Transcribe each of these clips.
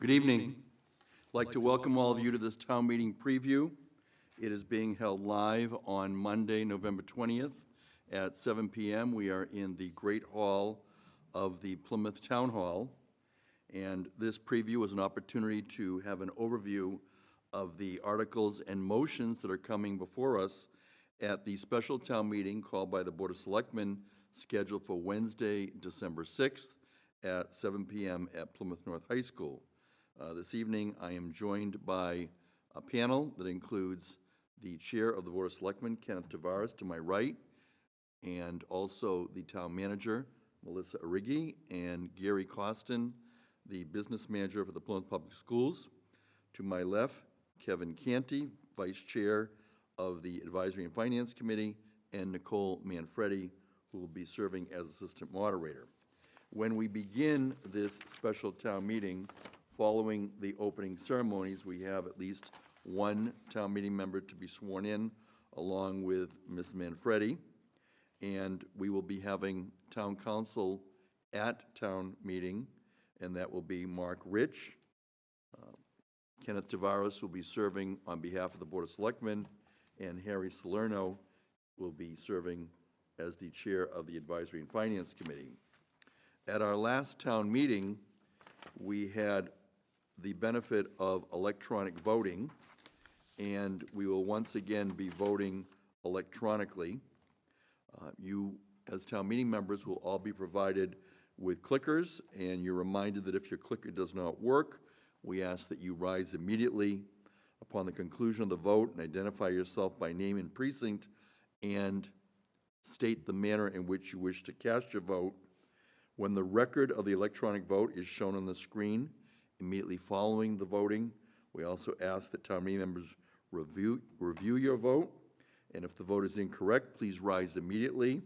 Good evening. I'd like to welcome all of you to this town meeting preview. It is being held live on Monday, November 20th at 7 p.m. We are in the Great Hall of the Plymouth Town Hall, and this preview is an opportunity to have an overview of the articles and motions that are coming before us at the special town meeting called by the Board of Selectmen, scheduled for Wednesday, December 6th at 7 p.m. at Plymouth North High School. This evening, I am joined by a panel that includes the Chair of the Board of Selectmen, Kenneth Tavares, to my right, and also the Town Manager, Melissa Arrighi, and Gary Costin, the Business Manager for the Plymouth Public Schools. To my left, Kevin Canty, Vice Chair of the Advisory and Finance Committee, and Nicole Manfredi, who will be serving as Assistant Moderator. When we begin this special town meeting, following the opening ceremonies, we have at least one town meeting member to be sworn in, along with Ms. Manfredi, and we will be having town council at town meeting, and that will be Mark Rich. Kenneth Tavares will be serving on behalf of the Board of Selectmen, and Harry Salerno will be serving as the Chair of the Advisory and Finance Committee. At our last town meeting, we had the benefit of electronic voting, and we will once again be voting electronically. You, as town meeting members, will all be provided with clickers, and you're reminded that if your clicker does not work, we ask that you rise immediately upon the conclusion of the vote and identify yourself by name and precinct, and state the manner in which you wish to cast your vote. When the record of the electronic vote is shown on the screen immediately following the voting, we also ask that town meeting members review your vote, and if the vote is incorrect, please rise immediately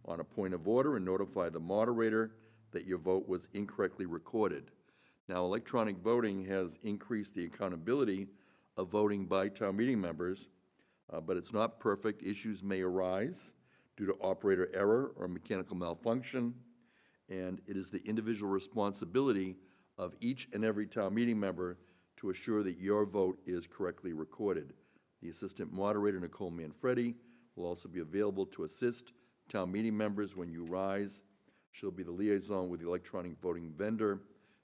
on a point of order and notify the moderator that your vote was incorrectly recorded. Now, electronic voting has increased the accountability of voting by town meeting members, but it's not perfect. Issues may arise due to operator error or mechanical malfunction, and it is the individual responsibility of each and every town meeting member to assure that your vote is correctly recorded. The Assistant Moderator, Nicole Manfredi, will also be available to assist town meeting members when you rise. She'll be the liaison with the electronic voting vendor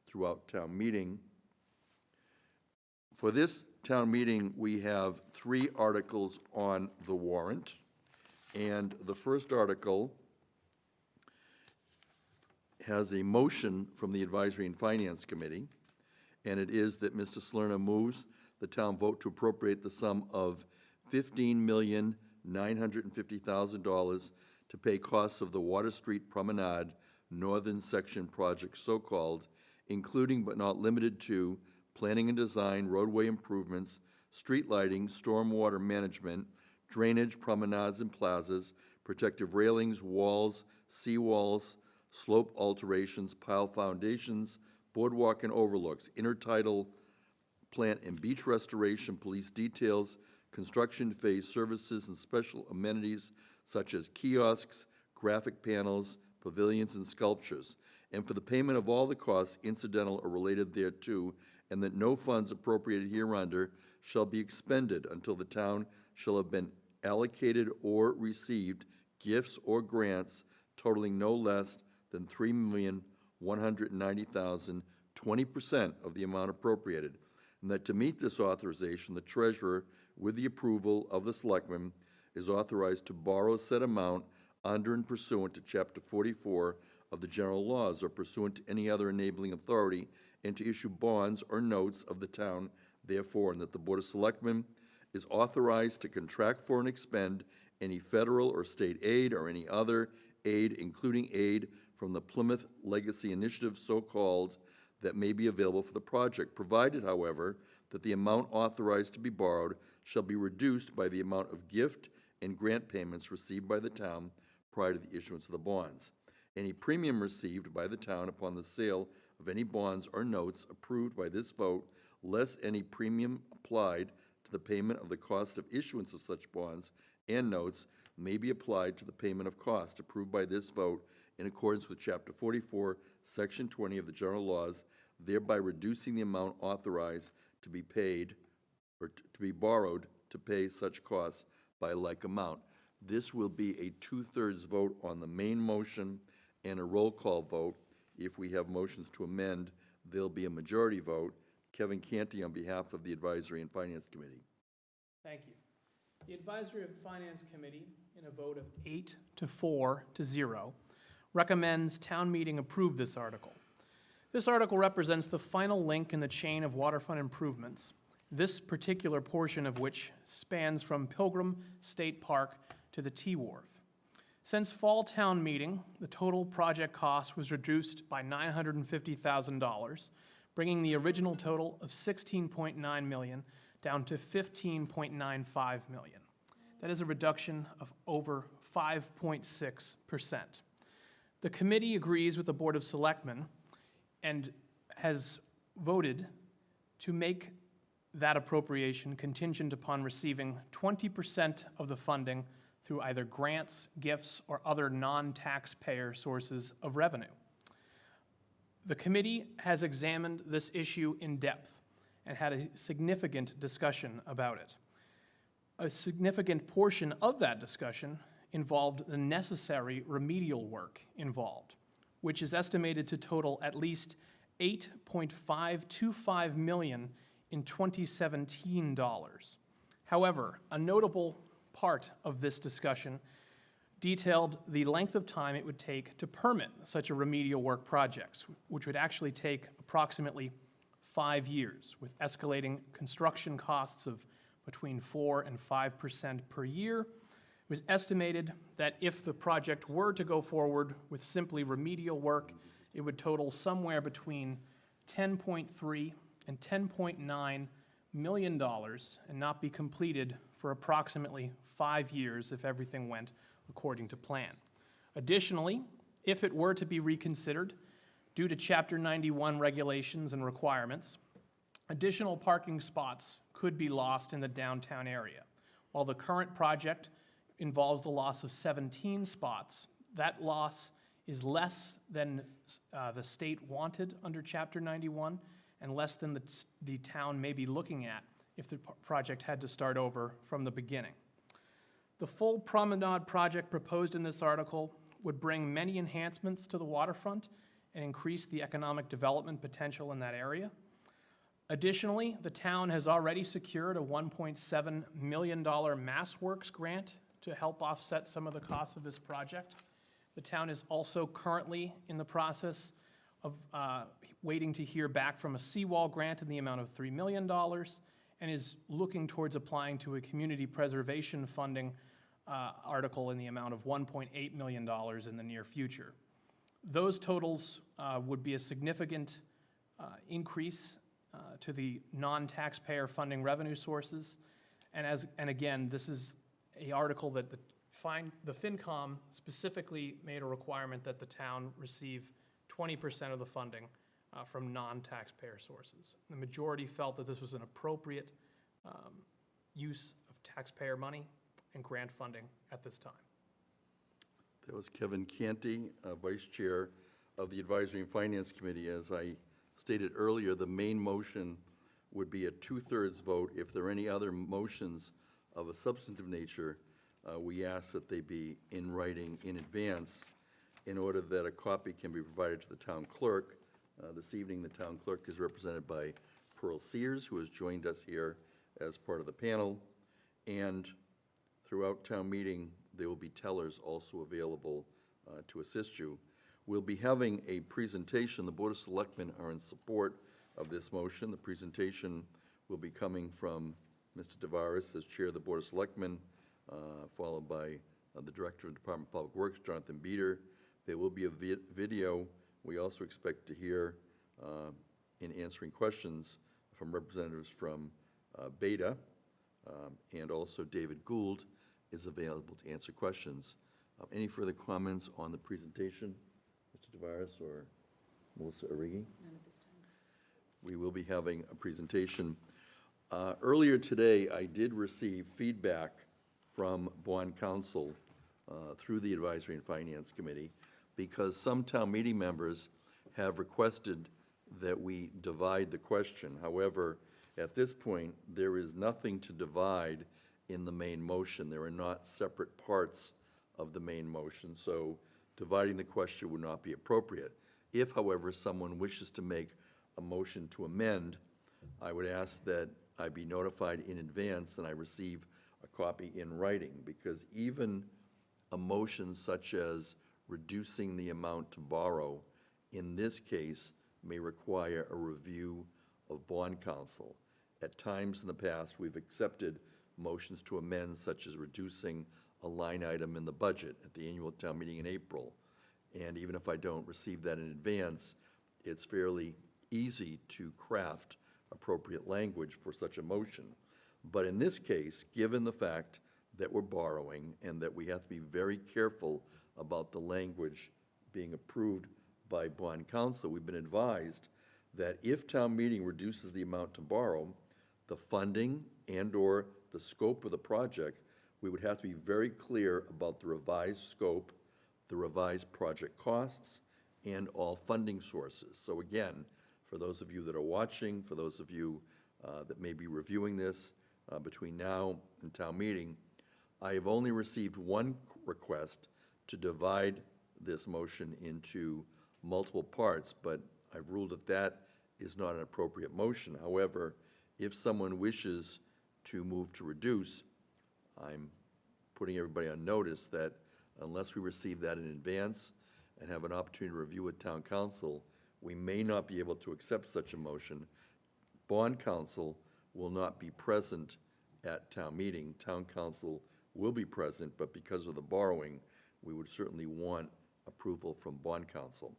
throughout town meeting. For this town meeting, we have 3 articles on the warrant, and the first article has a motion from the Advisory and Finance Committee, and it is that Mr. Salerno moves the town vote to appropriate the sum of $15,950,000 to pay costs of the Water Street Promenade Northern Section Project, so-called, including but not limited to planning and design, roadway improvements, street lighting, stormwater management, drainage, promenades and plazas, protective railings, walls, seawalls, slope alterations, pile foundations, boardwalk and overlooks, intertidal plant and beach restoration, police details, construction phase services, and special amenities such as kiosks, graphic panels, pavilions, and sculptures, and for the payment of all the costs incidental or related thereto, and that no funds appropriated hereunder shall be expended until the town shall have been allocated or received gifts or grants totaling no less than $3,190,000, 20% of the amount appropriated, and that to meet this authorization, the treasurer, with the approval of the selectmen, is authorized to borrow said amount under and pursuant to Chapter 44 of the general laws or pursuant to any other enabling authority, and to issue bonds or notes of the town, therefore, and that the Board of Selectmen is authorized to contract for and expend any federal or state aid or any other aid, including aid from the Plymouth Legacy Initiative, so-called, that may be available for the project, provided, however, that the amount authorized to be borrowed shall be reduced by the amount of gift and grant payments received by the town prior to the issuance of the bonds. Any premium received by the town upon the sale of any bonds or notes approved by this vote, less any premium applied to the payment of the cost of issuance of such bonds and notes, may be applied to the payment of cost approved by this vote in accordance with Chapter 44, Section 20 of the general laws, thereby reducing the amount authorized to be paid or to be borrowed to pay such costs by a like amount. This will be a 2/3 vote on the main motion and a roll call vote. If we have motions to amend, there'll be a majority vote. Kevin Canty on behalf of the Advisory and Finance Committee. Thank you. The Advisory and Finance Committee, in a vote of 8 to 4 to 0, recommends town meeting approve this article. This article represents the final link in the chain of waterfront improvements, this particular portion of which spans from Pilgrim State Park to the T-Wharf. Since fall town meeting, the total project cost was reduced by $950,000, bringing the original total of $16.9 million down to $15.95 million. That is a reduction of over 5.6%. The committee agrees with the Board of Selectmen and has voted to make that appropriation contingent upon receiving 20% of the funding through either grants, gifts, or other non-taxpayer sources of revenue. The committee has examined this issue in depth and had a significant discussion about it. A significant portion of that discussion involved the necessary remedial work involved, which is estimated to total at least $8.525 million in 2017 dollars. However, a notable part of this discussion detailed the length of time it would take to permit such a remedial work project, which would actually take approximately 5 years, with escalating construction costs of between 4 and 5% per year. It was estimated that if the project were to go forward with simply remedial work, it would total somewhere between $10.3 and $10.9 million and not be completed for approximately 5 years if everything went according to plan. Additionally, if it were to be reconsidered, due to Chapter 91 regulations and requirements, additional parking spots could be lost in the downtown area. While the current project involves the loss of 17 spots, that loss is less than the state wanted under Chapter 91 and less than the town may be looking at if the project had to start over from the beginning. The full promenade project proposed in this article would bring many enhancements to the waterfront and increase the economic development potential in that area. Additionally, the town has already secured a $1.7 million MassWorks grant to help offset some of the costs of this project. The town is also currently in the process of waiting to hear back from a seawall grant in the amount of $3 million and is looking towards applying to a community preservation funding article in the amount of $1.8 million in the near future. Those totals would be a significant increase to the non-taxpayer funding revenue sources. And again, this is an article that the FinCom specifically made a requirement that the town receive 20% of the funding from non-taxpayer sources. The majority felt that this was an appropriate use of taxpayer money and grant funding at this time. That was Kevin Canty, Vice Chair of the Advisory and Finance Committee. As I stated earlier, the main motion would be a 2/3 vote. If there are any other motions of a substantive nature, we ask that they be in writing in advance in order that a copy can be provided to the town clerk. This evening, the town clerk is represented by Pearl Sears, who has joined us here as part of the panel. And throughout town meeting, there will be tellers also available to assist you. We'll be having a presentation. The Board of Selectmen are in support of this motion. The presentation will be coming from Mr. Tavares as Chair of the Board of Selectmen, followed by the Director of the Department of Public Works, Jonathan Beater. There will be a video. We also expect to hear in answering questions from representatives from Beta, and also David Gould is available to answer questions. Any further comments on the presentation, Mr. Tavares or Melissa Origi? None at this time. We will be having a presentation. Earlier today, I did receive feedback from bond counsel through the Advisory and Finance Committee because some town meeting members have requested that we divide the question. However, at this point, there is nothing to divide in the main motion. There are not separate parts of the main motion, so dividing the question would not be appropriate. If, however, someone wishes to make a motion to amend, I would ask that I be notified in advance and I receive a copy in writing, because even a motion such as reducing the amount to borrow, in this case, may require a review of bond counsel. At times in the past, we've accepted motions to amend, such as reducing a line item in the budget at the annual town meeting in April. And even if I don't receive that in advance, it's fairly easy to craft appropriate language for such a motion. But in this case, given the fact that we're borrowing and that we have to be very careful about the language being approved by bond counsel, we've been advised that if town meeting reduces the amount to borrow, the funding and/or the scope of the project, we would have to be very clear about the revised scope, the revised project costs, and all funding sources. So again, for those of you that are watching, for those of you that may be reviewing this between now and town meeting, I have only received one request to divide this motion into multiple parts, but I've ruled that that is not an appropriate motion. However, if someone wishes to move to reduce, I'm putting everybody on notice that unless we receive that in advance and have an opportunity to review with town council, we may not be able to accept such a motion. Bond counsel will not be present at town meeting. Town council will be present, but because of the borrowing, we would certainly want approval from bond counsel.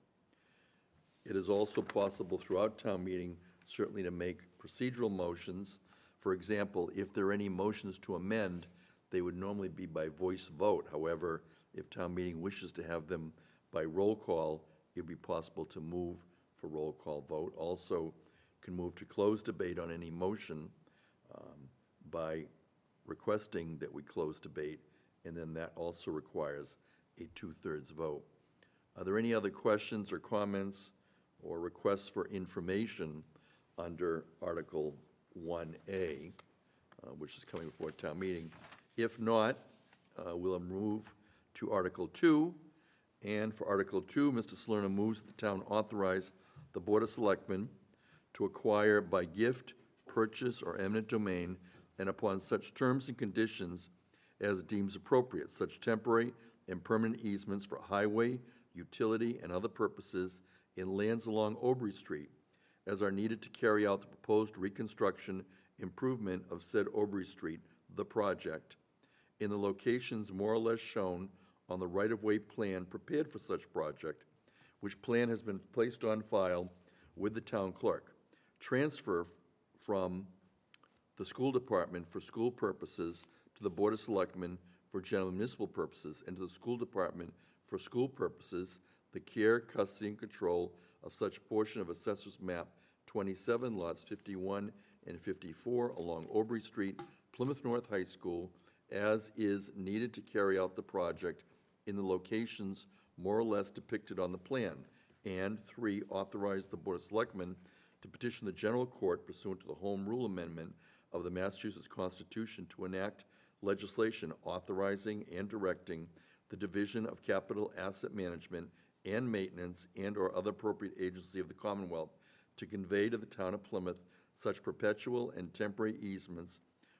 It is also possible throughout town meeting, certainly to make procedural motions. For example, if there are any motions to amend, they would normally be by voice vote. However, if town meeting wishes to have them by roll call, it would be possible to move for roll call vote. Also, can move to close debate on any motion by requesting that we close debate, and then that also requires a 2/3 vote. Are there any other questions or comments or requests for information under Article 1A, which is coming before town meeting? If not, we'll move to Article 2. And for Article 2, Mr. Salerno moves that the town authorize the Board of Selectmen to acquire by gift, purchase, or eminent domain, and upon such terms and conditions as deems appropriate, such temporary and permanent easements for highway, utility, and other purposes in lands along Aubrey Street as are needed to carry out the proposed reconstruction improvement of said Aubrey Street, the project, in the locations more or less shown on the right-of-way plan prepared for such project, which plan has been placed on file with the town clerk. Transfer from the school department for school purposes to the Board of Selectmen for general municipal purposes, and to the school department for school purposes, the care, custody, and control of such portion of Assessor's Map 27, lots 51 and 54 along Aubrey Street, Plymouth North High School, as is needed to carry out the project in the locations more or less depicted on the plan. And 3, authorize the Board of Selectmen to petition the general court pursuant to the Home Rule Amendment of the Massachusetts Constitution to enact legislation authorizing and directing the Division of Capital Asset Management and Maintenance and/or other appropriate agency of the Commonwealth to convey to the town of Plymouth such perpetual and temporary easements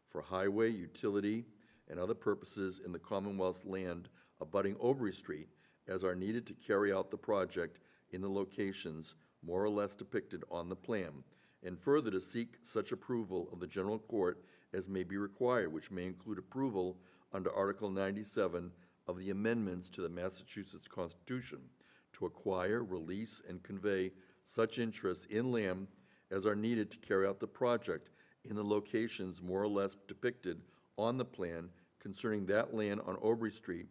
for highway, utility, and other purposes in the Commonwealth's land abutting Aubrey Street as are needed to carry out the project in the locations more or less depicted on the plan, and further to seek such approval of the general court as may be required, which may include approval under Article 97 of the amendments to the Massachusetts Constitution to acquire, release, and convey such interests in land as are needed to carry out the project in the locations more or less depicted on the plan concerning that land on Aubrey Street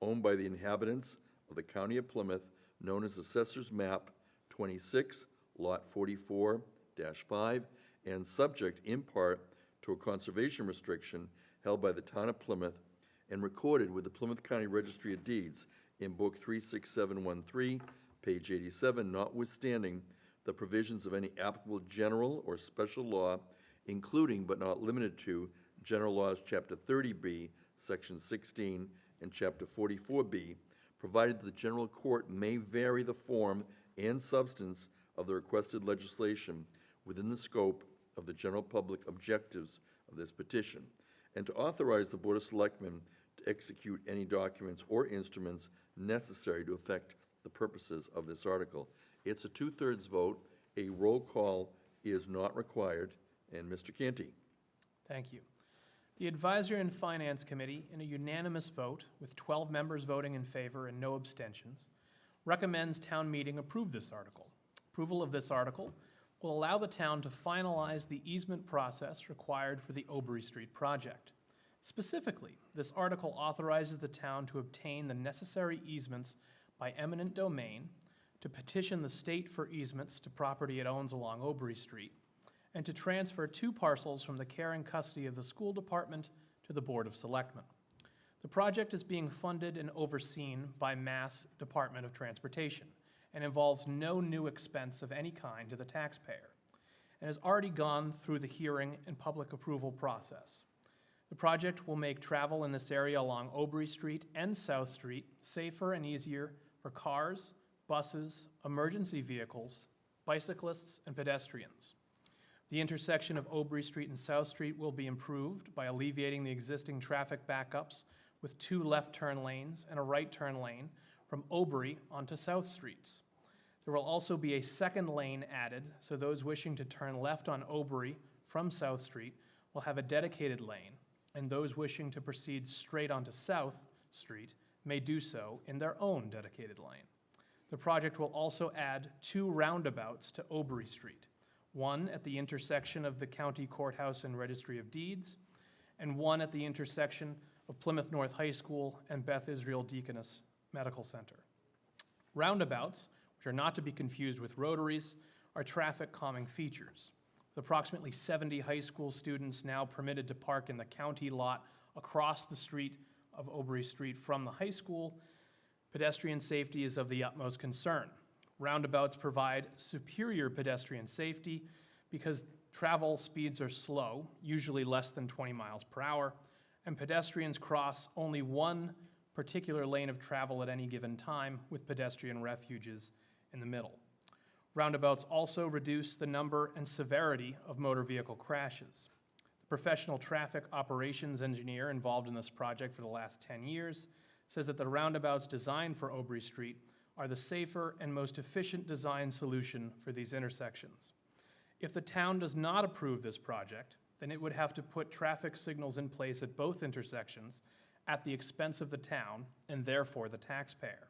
owned by the inhabitants of the County of Plymouth, known as Assessor's Map 26, Lot 44-5, and subject in part to a conservation restriction held by the town of Plymouth and recorded with the Plymouth County Registry of Deeds in Book 36713, page 87, notwithstanding the provisions of any applicable general or special law, including but not limited to General Laws, Chapter 30B, Section 16, and Chapter 44B, provided that the general court may vary the form and substance of the requested legislation within the scope of the general public objectives of this petition, and to authorize the Board of Selectmen to execute any documents or instruments necessary to effect the purposes of this article. It's a 2/3 vote. A roll call is not required. And Mr. Canty. Thank you. The Advisory and Finance Committee, in a unanimous vote, with 12 members voting in favor and no abstentions, recommends town meeting approve this article. Approval of this article will allow the town to finalize the easement process required for the Obery Street project. Specifically, this article authorizes the town to obtain the necessary easements by eminent domain, to petition the state for easements to property it owns along Obery Street, and to transfer 2 parcels from the care and custody of the school department to the Board of Selectmen. The project is being funded and overseen by Mass Department of Transportation and involves no new expense of any kind to the taxpayer, and has already gone through the hearing and public approval process. The project will make travel in this area along Obery Street and South Street safer and easier for cars, buses, emergency vehicles, bicyclists, and pedestrians. The intersection of Obery Street and South Street will be improved by alleviating the existing traffic backups with 2 left turn lanes and a right turn lane from Obery onto South Streets. There will also be a second lane added, so those wishing to turn left on Obery from South Street will have a dedicated lane, and those wishing to proceed straight onto South Street may do so in their own dedicated lane. The project will also add 2 roundabouts to Obery Street, one at the intersection of the County Courthouse and Registry of Deeds, and one at the intersection of Plymouth North High School and Beth Israel Deaconess Medical Center. Roundabouts, which are not to be confused with rotaries, are traffic calming features. With approximately 70 high school students now permitted to park in the county lot across the street of Obery Street from the high school, pedestrian safety is of the utmost concern. Roundabouts provide superior pedestrian safety because travel speeds are slow, usually less than 20 miles per hour, and pedestrians cross only one particular lane of travel at any given time, with pedestrian refuges in the middle. Roundabouts also reduce the number and severity of motor vehicle crashes. The professional traffic operations engineer involved in this project for the last 10 years says that the roundabouts designed for Obery Street are the safer and most efficient design solution for these intersections. If the town does not approve this project, then it would have to put traffic signals in place at both intersections at the expense of the town and therefore the taxpayer.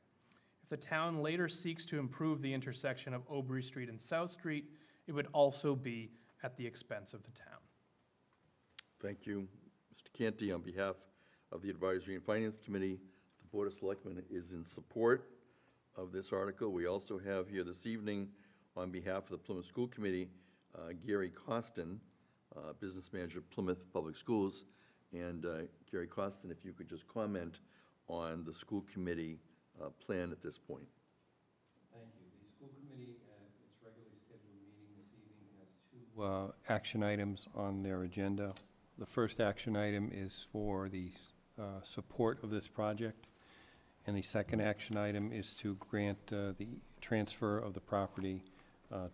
If the town later seeks to improve the intersection of Obery Street and South Street, it would also be at the expense of the town. Thank you. Mr. Canty, on behalf of the Advisory and Finance Committee, the Board of Selectmen is in support of this article. We also have here this evening, on behalf of the Plymouth School Committee, Gary Costin, Business Manager, Plymouth Public Schools. And Gary Costin, if you could just comment on the school committee plan at this point. Thank you. The school committee, at its regularly scheduled meeting this evening, has 2 action items on their agenda. The first action item is for the support of this project, and the second action item is to grant the transfer of the property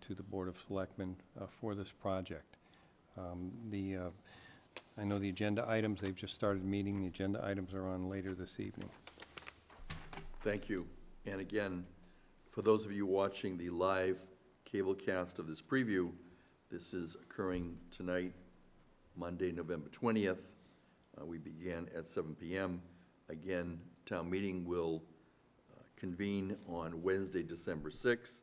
to the Board of Selectmen for this project. I know the agenda items, they've just started meeting. The agenda items are on later this evening. Thank you. And again, for those of you watching the live cable cast of this preview, this is occurring tonight, Monday, November 20th. We began at 7 p.m. Again, town meeting will convene on Wednesday, December 6th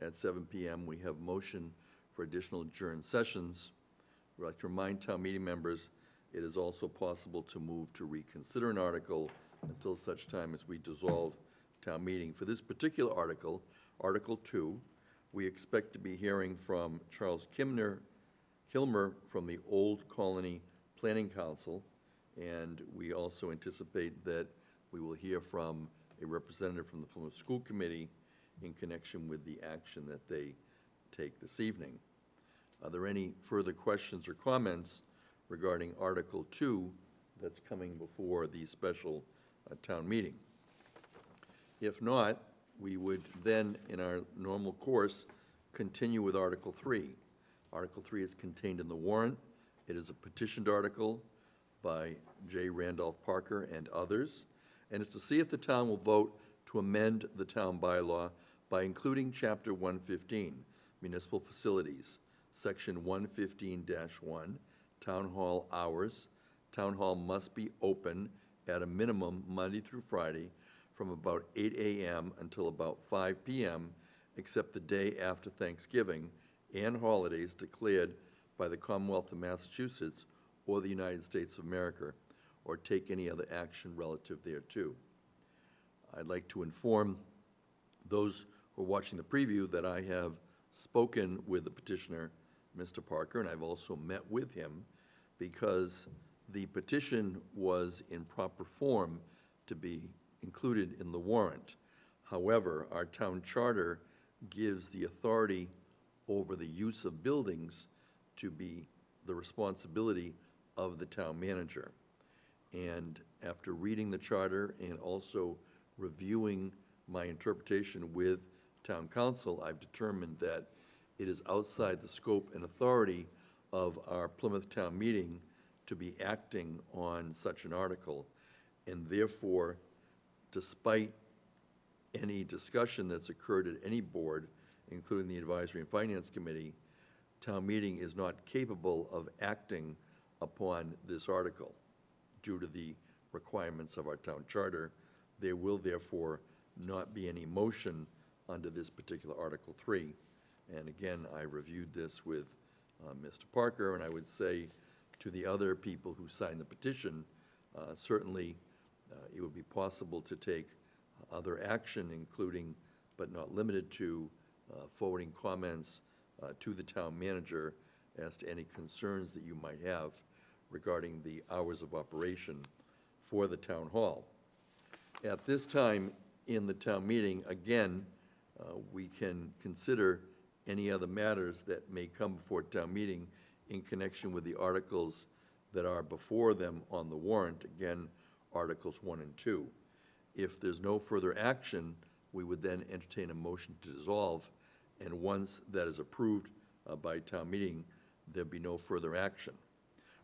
at 7 p.m. We have motion for additional adjourned sessions. We'd like to remind town meeting members it is also possible to move to reconsider an article until such time as we dissolve town meeting. For this particular article, Article 2, we expect to be hearing from Charles Kilmer from the Old Colony Planning Council, and we also anticipate that we will hear from a representative from the Plymouth School Committee in connection with the action that they take this evening. Are there any further questions or comments regarding Article 2 that's coming before the special town meeting? If not, we would then, in our normal course, continue with Article 3. Article 3 is contained in the warrant. It is a petitioned article by J. Randolph Parker and others, and it's to see if the town will vote to amend the town bylaw by including Chapter 115, Municipal Facilities, Section 115-1, Town Hall hours. Town Hall must be open at a minimum Monday through Friday from about 8 a.m. until about 5 p.m., except the day after Thanksgiving and holidays declared by the Commonwealth of Massachusetts or the United States of America, or take any other action relative thereto. I'd like to inform those who are watching the preview that I have spoken with the petitioner, Mr. Parker, and I've also met with him because the petition was in proper form to be included in the warrant. However, our town charter gives the authority over the use of buildings to be the responsibility of the town manager. And after reading the charter and also reviewing my interpretation with town council, I've determined that it is outside the scope and authority of our Plymouth town meeting to be acting on such an article. And therefore, despite any discussion that's occurred at any board, including the Advisory and Finance Committee, town meeting is not capable of acting upon this article due to the requirements of our town charter. There will therefore not be any motion under this particular Article 3. And again, I reviewed this with Mr. Parker, and I would say to the other people who signed the petition, certainly it would be possible to take other action, including but not limited to forwarding comments to the town manager as to any concerns that you might have regarding the hours of operation for the town hall. At this time in the town meeting, again, we can consider any other matters that may come before town meeting in connection with the articles that are before them on the warrant, again, Articles 1 and 2. If there's no further action, we would then entertain a motion to dissolve, and once that is approved by town meeting, there'd be no further action.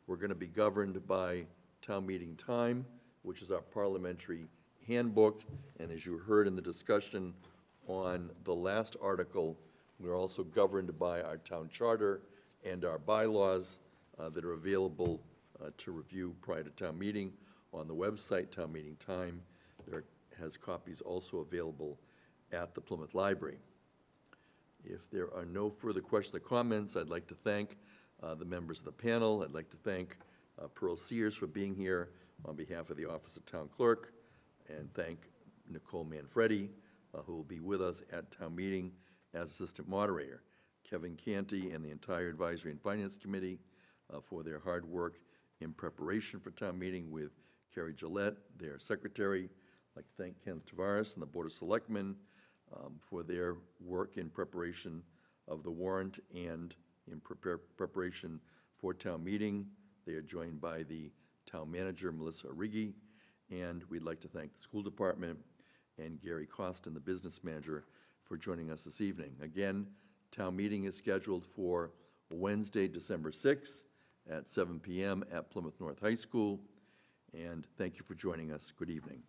We're going to be governed by town meeting time, which is our parliamentary handbook, and as you heard in the discussion on the last article, we're also governed by our town charter and our bylaws that are available to review prior to town meeting on the website, Town Meeting Time. There has copies also available at the Plymouth Library. If there are no further questions or comments, I'd like to thank the members of the panel. I'd like to thank Pearl Sears for being here on behalf of the Office of Town Clerk, and thank Nicole Manfredi, who will be with us at town meeting as assistant moderator, Kevin Canty and the entire Advisory and Finance Committee for their hard work in preparation for town meeting, with Carrie Gillette, their secretary. I'd like to thank Ken Tavares and the Board of Selectmen for their work in preparation of the warrant and in preparation for town meeting. They are joined by the town manager, Melissa Arrighi, and we'd like to thank the school department and Gary Costin, the business manager, for joining us this evening. Again, town meeting is scheduled for Wednesday, December 6th at 7 p.m. at Plymouth North High School, and thank you for joining us. Good evening.